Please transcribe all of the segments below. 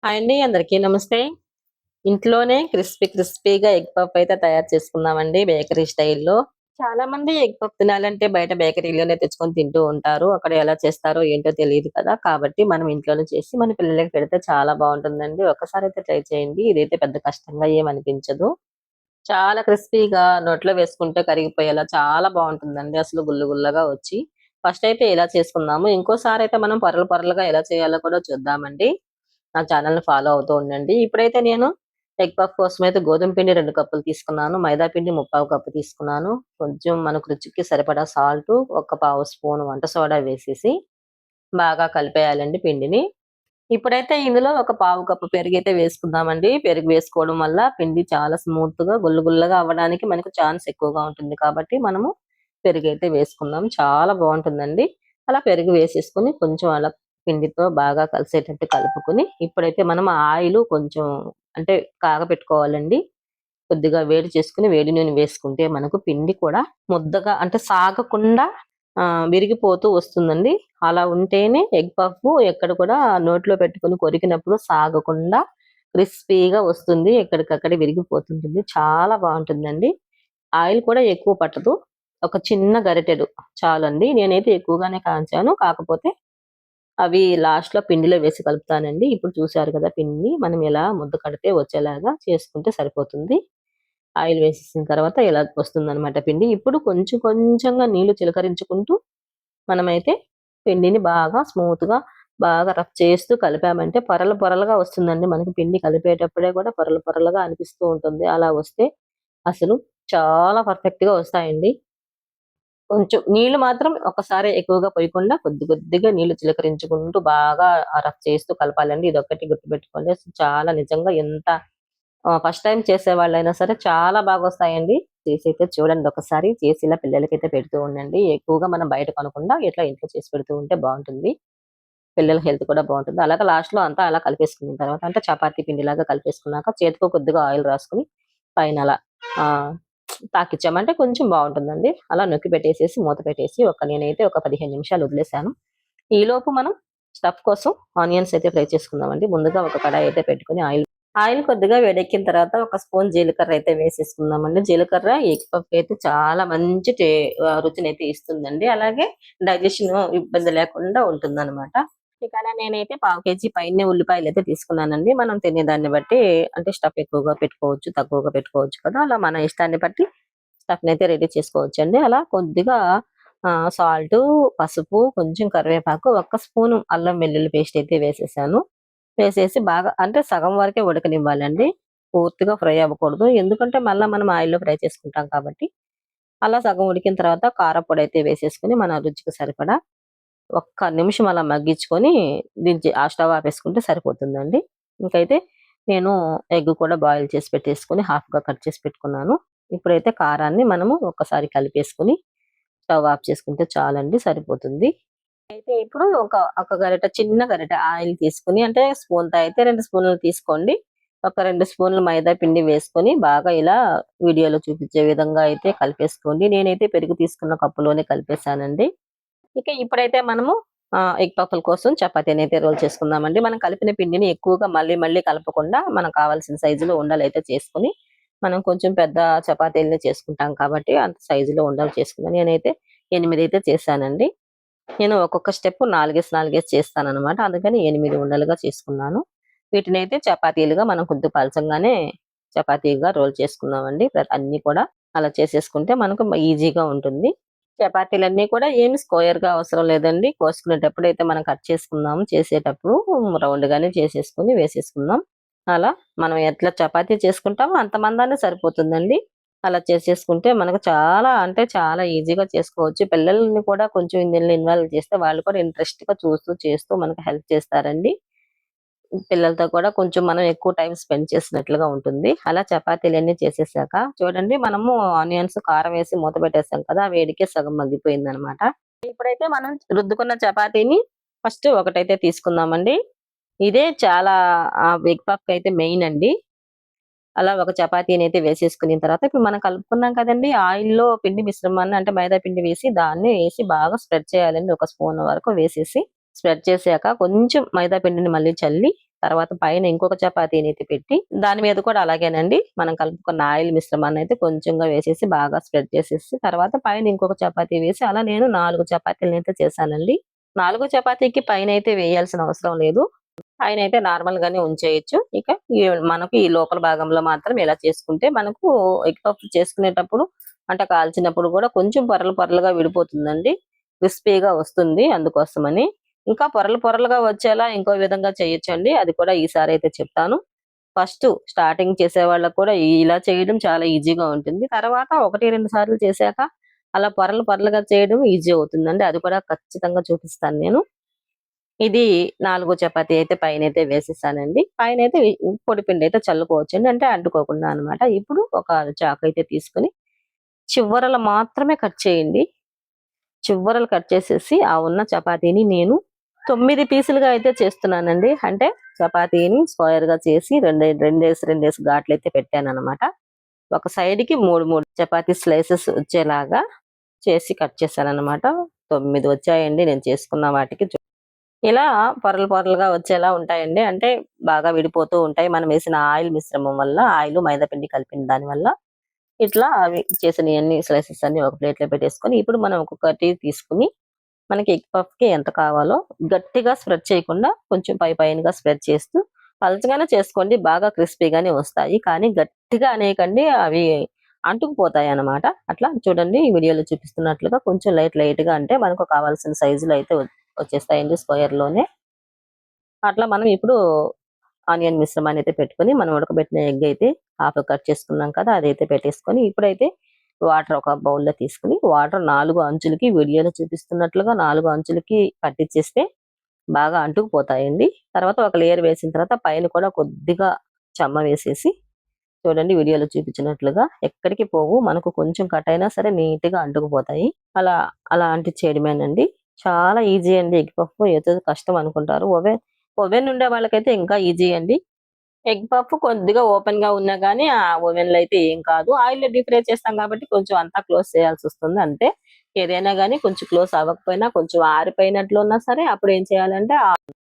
Hi అండి. అందరికీ నమస్తే. ఇంట్లోనే క్రిస్పీగా ఎగ్ పఫ్ అయితే తయారు చేసుకుందామండి బేకరీ స్టైల్‌లో. చాలా మంది ఎగ్ పఫ్ తినాలంటే బయట బేకరీలోనే తెచ్చుకొని తింటూ ఉంటారు. అక్కడ ఎలా చేస్తారో ఏంటో తెలీదు కదా! కాబట్టి మనం ఇంట్లోనే చేసి మన పిల్లలకి పెడితే చాలా బావుంటుందండి. ఒక్కసారైతే ట్రై చేయండి. ఇదైతే పెద్ద కష్టంగా ఏమనిపించదు. చాలా క్రిస్పీగా నోట్లో వేసుకుంటే కరిగిపోయేలా చాలా బావుంటుందండి. అసలు గుల్ల గుల్లగా వచ్చి. ఫస్ట్ అయితే ఇలా చేసుకుందాము. ఇంకోసారైతే మనం పొరలు పొరలుగా ఎలా చేయాలో కూడా చూద్దామండి. నా ఛానెల్‌ని ఫాలో అవుతూ ఉండండి. ఇప్పుడైతే నేను ఎగ్ పఫ్ కోసమైతే గోధుమ పిండి 2 కప్పులు తీసుకున్నాను. మైదా పిండి ముప్పావు కప్పు తీసుకున్నాను. కొంచెం మనకు రుచికి సరిపడా సాల్టు, ఒక పావు స్పూన్ వంట సోడా వేసేసి బాగా కలిపేయాలండి పిండిని. ఇప్పుడైతే ఇందులో ఒక పావు కప్పు పెరుగైతే వేసుకుందామండి. పెరుగు వేసుకోవడం వల్ల పిండి చాలా స్మూత్‌గా గుల్ల గుల్లగా అవ్వడానికి మనకు ఛాన్స్ ఎక్కువగా ఉంటుంది కాబట్టి మనము పెరుగైతే వేసుకుందాం. చాలా బావుంటుందండి. అలా పెరుగు వేసేసుకొని కొంచెం అలా పిండితో బాగా కలిసేటట్టు కలుపుకొని ఇప్పుడైతే మనం ఆయిలు కొంచెం అంటే కాగబెట్టుకోవాలండి. కొద్దిగా వేడి చేసుకొని వేడి నూనె వేసుకుంటే మనకు పిండి కూడా ముద్దగా అంటే సాగకుండా విరిగిపోతూ వస్తుందండి. అలా ఉంటేనే ఎగ్ పఫ్ ఎక్కడ కూడా నోట్లో పెట్టుకొని కొరికినప్పుడు సాగకుండా క్రిస్పీగా వస్తుంది. ఎక్కడికక్కడ విరిగిపోతుంటుంది. చాలా బావుంటుందండి. ఆయిల్ కూడా ఎక్కువ పట్టదు. ఒక చిన్న గరిటెడు చాలండి. నేనైతే ఎక్కువగానే కాంచాను. కాకపోతే అవి లాస్ట్‌లో పిండిలో వేసి కలుపుతానండి. ఇప్పుడు చూసారు కదా పిండిని మనం ఎలా ముద్ద కడితే వచ్చేలాగా చేసుకుంటే సరిపోతుంది. ఆయిల్ వేసేసిన తర్వాత ఇలా వస్తుందనమాట పిండి. ఇప్పుడు కొంచెం కొంచెంగా నీళ్లు చిలకరించుకుంటూ మనమైతే పిండిని బాగా స్మూత్‌గా బాగా రఫ్ చేస్తూ కలిపామంటే పొరలు పొరలుగా వస్తుందండి. మనకి పిండి కలిపేటప్పుడే కూడా పొరలు పొరలుగా అనిపిస్తూ ఉంటుంది. అలా వస్తే అసలు చాలా పర్ఫెక్ట్‌గా వస్తాయండి. కొంచెం నీళ్లు మాత్రం ఒకసారి ఎక్కువగా పోయకుండా కొద్ది కొద్దిగా నీళ్లు చిలకరించుకుంటూ బాగా రఫ్ చేస్తూ కలపాలండి. ఇదొక్కటి గుర్తుపెట్టుకోండి. అసలు చాలా నిజంగా ఎంత ఫస్ట్ టైమ్ చేసేవాళ్ళైనా సరే చాలా బాగొస్తాయండి. చేసైతే చూడండి ఒకసారి. చేసి ఇలా పిల్లలకైతే పెడుతూ ఉండండి. ఎక్కువగా మనం బయట కొనకుండా ఇట్లా ఇంట్లో చేసి పెడుతూ ఉంటే బావుంటుంది. పిల్లల హెల్త్ కూడా బావుంటుంది. అలాగే లాస్ట్‌లో అంతా అలా కలిపేసుకున్న తర్వాత అంటే చపాతీ పిండిలాగా కలిపేసుకున్నాక చేతికి కొద్దిగా ఆయిల్ రాసుకొని పైన అలా ఆహ్, తాకిచ్చామంటే కొంచెం బావుంటుందండి. అలా నొక్కి పెట్టేసేసి మూత పెట్టేసి నేనైతే ఒక 15 నిమిషాలు వదిలేసాను. ఈలోపు మనం స్టఫ్ కోసం ఆనియన్స్ అయితే ఫ్రై చేసుకుందామండి. ముందుగా ఒక కడాయి అయితే పెట్టుకొని ఆయిల్ ఆయిల్ కొద్దిగా వేడెక్కిన తర్వాత ఒక స్పూన్ జీలకర్ర అయితే వేసేసుకుందామండి. జీలకర్ర ఎగ్ పఫ్‌కి అయితే చాలా మంచి రుచినైతే ఇస్తుందండి. అలాగే డైజెషన్ ఇబ్బంది లేకుండా ఉంటుందనమాట. ఇక అలా నేనైతే పావు కేజీ పైనే ఉల్లిపాయలైతే తీసుకున్నానండి. మనం తినేదాన్ని బట్టి అంటే స్టఫ్ ఎక్కువగా పెట్టుకోవచ్చు, తక్కువగా పెట్టుకోవచ్చు కదా! అలా మన ఇష్టాన్ని బట్టి స్టఫ్‌నైతే రెడీ చేసుకోవచ్చండి. అలా కొద్దిగా సాల్టు, పసుపు, కొంచెం కరివేపాకు, ఒక్క స్పూను అల్లం వెల్లుల్లి పేస్ట్ అయితే వేసేసాను. వేసేసి బాగా అంటే సగం వరకే ఉడకనివ్వాలండి. పూర్తిగా ఫ్రై అవ్వకూడదు. ఎందుకంటే మళ్ళా మనం ఆయిల్‌లో ఫ్రై చేసుకుంటాం కాబట్టి. అలా సగం ఉడికిన తర్వాత కారప్పొడైతే వేసేసుకొని మన రుచికి సరిపడా ఒక్క నిమిషం అలా మగ్గించుకొని ఆ స్టవ్ ఆపేసుకుంటే సరిపోతుందండి. ఇంకైతే నేను ఎగ్ కూడా బాయిల్ చేసి పెట్టేసుకొని హాఫ్‌గా కట్ చేసి పెట్టుకున్నాను. ఇప్పుడైతే కారాన్ని మనము ఒక్కసారి కలిపేసుకొని స్టవ్ ఆఫ్ చేసుకుంటే చాలండి సరిపోతుంది. అయితే ఇప్పుడు ఒక గరిటె చిన్న గరిటె ఆయిల్ తీసుకొని అంటే స్పూన్‌తో అయితే 2 స్పూన్లు తీసుకోండి. ఒక 2 స్పూన్లు మైదా పిండి వేసుకొని బాగా ఇలా వీడియోలో చూపించే విధంగా అయితే కలిపేసుకోండి. నేనైతే పెరుగు తీసుకున్న కప్పులోనే కలిపేసానండి. ఇక ఇప్పుడైతే మనము ఎగ్ పఫ్‌ల కోసం చపాతీనైతే రోల్ చేసుకుందామండి. మనం కలిపిన పిండిని ఎక్కువగా మళ్ళీ మళ్ళీ కలపకుండా మనకు కావాల్సిన సైజులో ఉండలైతే చేసుకొని, మనం కొంచెం పెద్ద చపాతీలనే చేసుకుంటాం కాబట్టి అంత సైజులో ఉండలు చేసుకుందాం. నేనైతే 8 అయితే చేశానండి. నేను ఒక్కొక్క స్టెప్ 4 చేస్తాననమాట. అందుకని 8 ఉండలుగా చేసుకున్నాను. వీటినైతే చపాతీలుగా మనం కొద్దిగా పలచంగానే చపాతీగా రోల్ చేసుకుందామండి. అన్నీ కూడా అలా చేసేసుకుంటే మనకు ఈజీగా ఉంటుంది. చపాతీలన్నీ కూడా ఏమి స్క్వేర్‌గా అవసరం లేదండి. కోసుకునేటప్పుడైతే మనం కట్ చేసుకుందాము. చేసేటప్పుడు రౌండ్‌గానే చేసేసుకొని వేసేసుకుందాం. అలా మనం ఎట్లా చపాతీ చేసుకుంటామో అంత మందానే సరిపోతుందండి. అలా చేసేసుకుంటే మనకు చాలా అంటే చాలా ఈజీగా చేసుకోవచ్చు. పిల్లల్ని కూడా కొంచెం ఇందులో ఇన్వాల్వ్ చేస్తే వాళ్ళు కూడా ఇంట్రెస్ట్‌గా చూస్తూ, చేస్తూ మనకు హెల్ప్ చేస్తారండి. పిల్లలతో కూడా కొంచెం మనం ఎక్కువ టైమ్ స్పెండ్ చేసినట్లుగా ఉంటుంది. అలా చపాతీలన్నీ చేసేసాక చూడండి మనము ఆనియన్స్, కారం వేసి మూత పెట్టేసాం కదా! ఆ వేడికే సగం మగ్గిపోయిందనమాట. ఇప్పుడైతే మనం రుద్దుకున్న చపాతీని ఫస్ట్ ఒకటైతే తీసుకుందామండి. ఇదే చాలా ఎగ్ పఫ్‌కైతే మెయిన్ అండి. అలా ఒక చపాతీనైతే వేసేసుకున్న తర్వాత ఇప్పుడు మనం కలుపుకున్నాం కదండీ! ఆయిల్‌లో పిండి మిశ్రమాన్ని అంటే మైదా పిండి వేసి దాన్ని వేసి బాగా స్ప్రెడ్ చేయాలండి. ఒక స్పూన్ వరకు వేసేసి స్ప్రెడ్ చేసాక కొంచెం మైదా పిండిని మళ్ళీ చల్లి తర్వాత పైన ఇంకొక చపాతీని అయితే పెట్టి దాని మీద కూడా అలాగేనండి మనం కలుపుకున్న ఆయిల్ మిశ్రమాన్ని అయితే కొంచెంగా వేసేసి బాగా స్ప్రెడ్ చేసేసి తర్వాత పైన ఇంకొక చపాతీ వేసి అలా నేను 4 చపాతీలను అయితే చేశానండి. 4 చపాతీకి పైన అయితే వేయాల్సిన అవసరం లేదు. పైన అయితే నార్మల్ గానే ఉంచేయొచ్చు. ఇక ఈ మనకు ఈ లోపల భాగంలో మాత్రం ఇలా చేసుకుంటే మనకు ఎగ్ పఫ్ చేసుకునేటప్పుడు అంటే కాల్చినప్పుడు కూడా కొంచెం పొరలు పొరలుగా విడిపోతుందండి. క్రిస్పీగా వస్తుంది అందుకోసమని. ఇంకా పొరలు పొరలుగా వచ్చేలా ఇంకో విధంగా చేయొచ్చండి. అది కూడా ఈసారి అయితే చెప్తాను. ఫస్ట్ స్టార్టింగ్ చేసే వాళ్ళకి కూడా ఇలా చేయడం చాలా ఈజీగా ఉంటుంది. తర్వాత 1, 2 సార్లు చేశాక అలా పొరలు పొరలుగా చేయడం ఈజీ అవుతుందండి. అది కూడా ఖచ్చితంగా చూపిస్తాను నేను. ఇది 4 చపాతీ అయితే పైనైతే వేసేసానండి. పైనైతే పొడి పిండి అయితే చల్లుకోవచ్చండి. అంటే అంటుకోకుండా అన్నమాట. ఇప్పుడు ఒక చాకు అయితే తీసుకొని చివరలు మాత్రమే కట్ చేయండి. చివరలు కట్ చేసేసి ఆ ఉన్న చపాతీని నేను 9 పీసులుగా అయితే చేస్తున్నానండి. అంటే చపాతీని స్క్వేర్‌గా చేసి రెండేసి ఘాట్లయితే పెట్టానన్నమాట. ఒక సైడ్‌కి 3 చపాతీ స్లైసెస్ వచ్చేలాగా చేసి కట్ చేశానన్నమాట. 9 వచ్చాయండి నేను చేసుకున్న వాటికి. ఇలా పొరలు పొరలుగా వచ్చేలా ఉంటాయండి. అంటే బాగా విడిపోతూ ఉంటాయి. మనం వేసిన ఆయిల్ మిశ్రమం వల్ల ఆయిలు, మైదా పిండి కలిపిన దాని వల్ల ఇట్లా అవి చేసినయన్ని స్లైసెస్ అన్ని ఒక ప్లేట్‌లో పెట్టేసుకొని, ఇప్పుడు మనం ఒక్కొక్కటి తీసుకొని మనకి ఎగ్ పఫ్‌కి ఎంత కావాలో గట్టిగా స్ప్రెడ్ చేయకుండా కొంచెం పైనగా స్ప్రెడ్ చేస్తూ పలచగానే చేసుకోండి. బాగా క్రిస్పీగానే వస్తాయి. కానీ గట్టిగా అనేయకండి. అవి అంటుకుపోతాయన్నమాట. అట్లా చూడండి ఈ వీడియోలో చూపిస్తున్నట్లుగా కొంచెం లైట్‌గా అంటే మనకు కావాల్సిన సైజులో అయితే వచ్చేస్తాయండి స్క్వేర్‌లోనే. అట్లా మనం ఇప్పుడు ఆనియన్ మిశ్రమాన్ని అయితే పెట్టుకొని మనం ఉడకబెట్టిన ఎగ్ అయితే హాఫ్ కట్ చేసుకున్నాం కదా! అదైతే పెట్టేసుకొని ఇప్పుడైతే వాటర్ ఒక బౌల్‌లో తీసుకొని వాటర్ 4 అంచులకి వీడియోలో చూపిస్తున్నట్లుగా 4 అంచులకి పట్టించేస్తే బాగా అంటుకుపోతాయండి. తర్వాత ఒక లేయర్ వేసిన తర్వాత పైన కూడా కొద్దిగా చెమ్మ వేసేసి చూడండి వీడియోలో చూపించినట్లుగా ఎక్కడికి పోవు. మనకు కొంచెం కట్ అయినా సరే నీట్‌గా అంటుకుపోతాయి. అలా అలా అంటించేయడమేనండి. చాలా ఈజీ అండి ఎగ్ పఫ్. ఏదో కష్టం అనుకుంటారు. ఓవెన్ ఉండే వాళ్ళకైతే ఇంకా ఈజీ అండి. ఎగ్ పఫ్ కొద్దిగా ఓపెన్‌గా ఉన్నా గానీ ఆ ఓవెన్‌లో అయితే ఏం కాదు. ఆయిల్‌లో డీప్ ఫ్రై చేస్తాం కాబట్టి కొంచెం అంతా క్లోజ్ చేయాల్సొస్తుంది అంతే. ఏదైనా గానీ కొంచెం క్లోజ్ అవ్వకపోయినా కొంచెం ఆరిపోయినట్లు ఉన్నా సరే అప్పుడు ఏం చేయాలంటే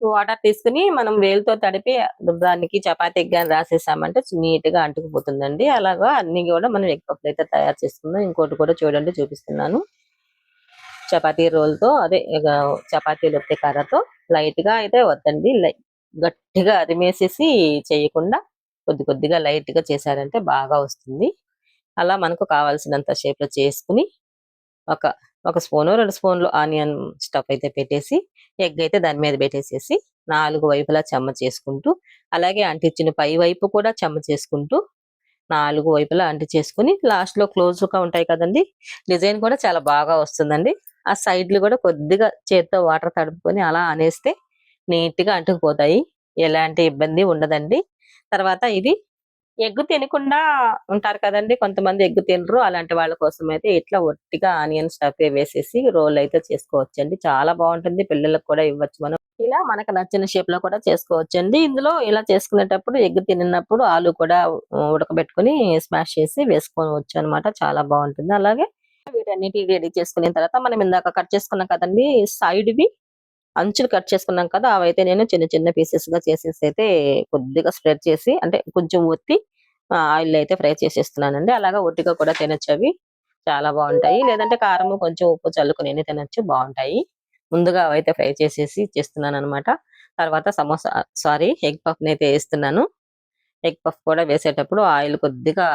వాటర్ తీసుకొని మనం వేలుతో తడిపి దానికి చపాతీకి గాని రాసేసామంటే నీట్‌గా అంటుకుపోతుందండి. అలాగా అన్ని గూడా మనం ఎగ్ పఫ్‌లు అయితే తయారు చేసుకుందాం. ఇంకోటి కూడా చూడండి చూపిస్తున్నాను. చపాతీ రోల్‌తో అదే చపాతీలు ఒత్తే కర్రతో లైట్‌గా అయితే వద్దండి. గట్టిగా అదిమేసేసి చేయకుండా కొద్దిగా లైట్‌గా చేశారంటే బాగా వస్తుంది. అలా మనకు కావాల్సినంత షేప్‌లో చేసుకొని ఒక ఒక స్పూనో, 2 స్పూన్‌లు ఆనియన్ స్టఫ్ అయితే పెట్టేసి ఎగ్ అయితే దాని మీద పెట్టేసేసి 4 వైపులా చెమ్మ చేసుకుంటూ అలాగే అంటించిన పై వైపు కూడా చెమ్మ చేసుకుంటూ 4 వైపులా అంటించేసుకొని లాస్ట్‌లో క్లోజ్‌గా ఉంటాయి కదండీ! డిజైన్ కూడా చాలా బాగా వస్తుందండి. ఆ సైడ్‌లు కూడా కొద్దిగా చేత్తో వాటర్ తడుపుకొని అలా అనేస్తే నీట్‌గా అంటుకుపోతాయి. ఎలాంటి ఇబ్బంది ఉండదండి. తర్వాత ఇది ఎగ్ తినకుండా ఉంటారు కదండీ! కొంతమంది ఎగ్ తినరు. అలాంటి వాళ్ళ కోసమైతే ఇట్లా ఒట్టిగా ఆనియన్ స్టఫే వేసేసి రోల్ అయితే చేసుకోవచ్చండి. చాలా బావుంటుంది. పిల్లలకు కూడా ఇవ్వచ్చు మనం. ఇలా మనకు నచ్చిన షేప్‌లో కూడా చేసుకోవచ్చండి. ఇందులో ఇలా చేసుకునేటప్పుడు ఎగ్ తిననప్పుడు ఆలు కూడా ఉడకబెట్టుకొని స్మాష్ చేసి వేసుకోవచ్చనమాట. చాలా బావుంటుంది. అలాగే వీటన్నిటి రెడీ చేసుకున్న తర్వాత మనం ఇందాక కట్ చేసుకున్నాం కదండీ! సైడ్‌వి అంచులు కట్ చేసుకున్నాం కదా! అవైతే నేను చిన్న పీసెస్‌గా చేసేసి అయితే కొద్దిగా స్ప్రెడ్ చేసి అంటే కొంచెం ఒత్తి ఆయిల్‌లో అయితే ఫ్రై చేసేస్తున్నానండి. అలాగా ఒట్టిగా కూడా తినొచ్చవి. చాలా బావుంటాయి. లేదంటే కారము కొంచెం ఉప్పు చల్లుకొనైనా తినొచ్చు బావుంటాయి. ముందుగా అవైతే ఫ్రై చేసేసి ఇచ్చేస్తున్నాననమాట. తర్వాత ఎగ్ పఫ్‌నైతే ఏస్తున్నాను. ఎగ్ పఫ్ కూడా వేసేటప్పుడు ఆయిల్ కొద్దిగా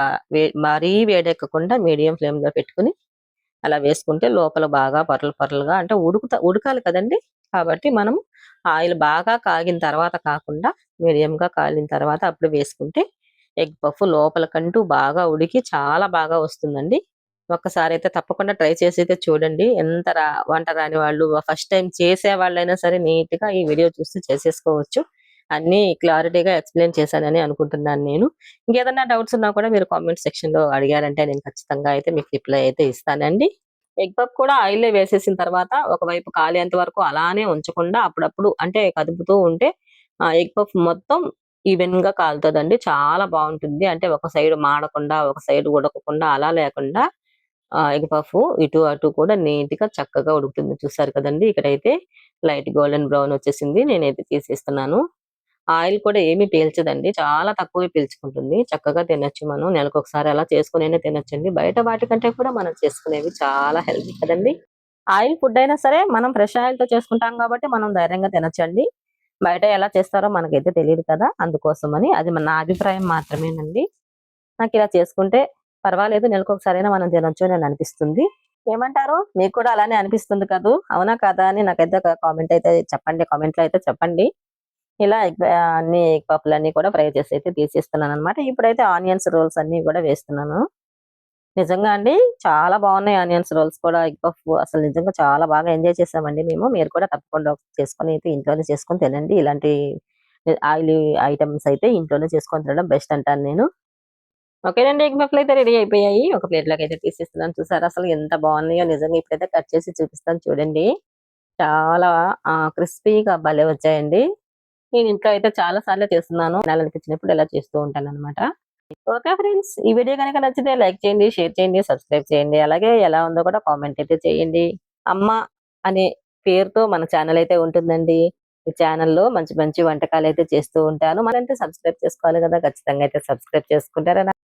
మరీ వేడెక్కకుండా మీడియం ఫ్లేమ్‌లో పెట్టుకొని అలా వేసుకుంటే లోపల బాగా పొరలు పొరలుగా అంటే ఉడకాలి కదండీ! కాబట్టి మనం ఆయిల్ బాగా కాగిన తర్వాత కాకుండా మీడియంగా కాలిన తర్వాత అప్పుడు వేసుకుంటే ఎగ్ పఫ్ లోపలకంటూ బాగా ఉడికి చాలా బాగా వస్తుందండి. ఒక్కసారైతే తప్పకుండా ట్రై చేసైతే చూడండి. వంట రాని వాళ్ళు ఫస్ట్ టైమ్ చేసేవాళ్ళైనా సరే నీట్‌గా ఈ వీడియో చూసి చేసేసుకోవచ్చు. అన్నీ క్లారిటీగా ఎక్స్‌ప్లెయిన్ చేశానని అనుకుంటున్నాను నేను. ఇంకేదన్నా డౌట్స్ ఉన్నా కూడా మీరు కామెంట్ సెక్షన్‌లో అడిగారంటే నేను ఖచ్చితంగా అయితే మీకు రిప్లై అయితే ఇస్తానండి. ఎగ్ పఫ్ కూడా ఆయిల్‌లో వేసేసిన తర్వాత ఒకవైపు కాలేంత వరకు అలానే ఉంచకుండా అప్పుడప్పుడు అంటే కదుపుతూ ఉంటే ఎగ్ పఫ్ మొత్తం ఈవెన్‌గా కాలుతదండి. చాలా బావుంటుంది. అంటే ఒక సైడ్ మాడకుండా, ఒక సైడ్ ఉడకకుండా అలా లేకుండా ఎగ్ పఫ్ ఇటు అటు కూడా నీట్‌గా చక్కగా ఉడుకుతుంది. చూసారు కదండీ! ఇక్కడైతే లైట్ గోల్డెన్ బ్రౌన్ వచ్చేసింది. నేనైతే తీసేస్తున్నాను. ఆయిల్ కూడా ఏమీ పీల్చదండి. చాలా తక్కువే పీల్చుకుంటుంది. చక్కగా తినొచ్చు మనం. నెలకొకసారి అలా చేసుకొనైనా తినొచ్చండి. బయట వాటికంటే కూడా మనం చేసుకునేవి చాలా హెల్తీ కదండీ! ఆయిల్ ఫుడ్ అయినా సరే మనం ఫ్రెష్ ఆయిల్‌తో చేసుకుంటాం కాబట్టి మనం ధైర్యంగా తినొచ్చండి. బయట ఎలా చేస్తారో మనకైతే తెలీదు కదా! అందుకోసమని అది నా అభిప్రాయం మాత్రమేనండి. నాకిలా చేసుకుంటే పర్వాలేదు నెలకొకసారైనా మనం తినొచ్చు అని అనిపిస్తుంది. ఏమంటారు? మీకు కూడా అలానే అనిపిస్తుంది కదూ! అవునా? కాదా? అని నాకైతే ఒక కామెంట్ అయితే చెప్పండి. కామెంట్‌లో అయితే చెప్పండి. ఇలా అన్ని ఎగ్ పఫ్‌లన్నీ కూడా ఫ్రై చేసైతే తీసేస్తున్నాననమాట. ఇప్పుడైతే ఆనియన్స్ రోల్స్ అన్నీ గూడా వేస్తున్నాను. నిజంగా అండి చాలా బావున్నాయి ఆనియన్స్ రోల్స్ కూడా. ఎగ్ పఫ్ అసలు నిజంగా చాలా బాగా ఎంజాయ్ చేసామండి మేము. మీరు కూడా తప్పకుండా చేసుకొని అయితే ఇంట్లోనే చేసుకొని తినండి. ఇలాంటి ఆయిలీ ఐటెమ్స్ అయితే ఇంట్లోనే చేసుకొని తినడం బెస్ట్ అంటాను నేను. ఓకేనండి. ఎగ్ పఫ్‌లయితే రెడీ అయిపోయాయి. ఒక ప్లేట్‌లోకైతే తీసేస్తున్నాను. చూసారా అసలు ఎంత బావున్నాయో నిజంగా ఇప్పుడైతే కట్ చేసి చూపిస్తాను చూడండి. చాలా క్రిస్పీగా భలే వచ్చాయండి. నేను ఇంట్లో అయితే చాలా సార్లు చేస్తున్నాను. తినాలనిపించినప్పుడు ఇలా చేస్తూ ఉంటాననమాట. Okay friends. ఈ వీడియో గనక నచ్చితే లైక్ చేయండి, షేర్ చేయండి, సబ్స్క్రైబ్ చేయండి. అలాగే ఎలా ఉందో కూడా కామెంట్ అయితే చేయండి. అమ్మ అనే పేరుతో మన ఛానల్ అయితే ఉంటుందండి. ఈ ఛానల్‌లో మంచి మంచి వంటకాలైతే చేస్తూ ఉంటాను. మరంటే సబ్స్క్రైబ్ చేసుకోవాలి కదా! ఖచ్చితంగా అయితే సబ్స్క్రైబ్ చేసుకుంటారని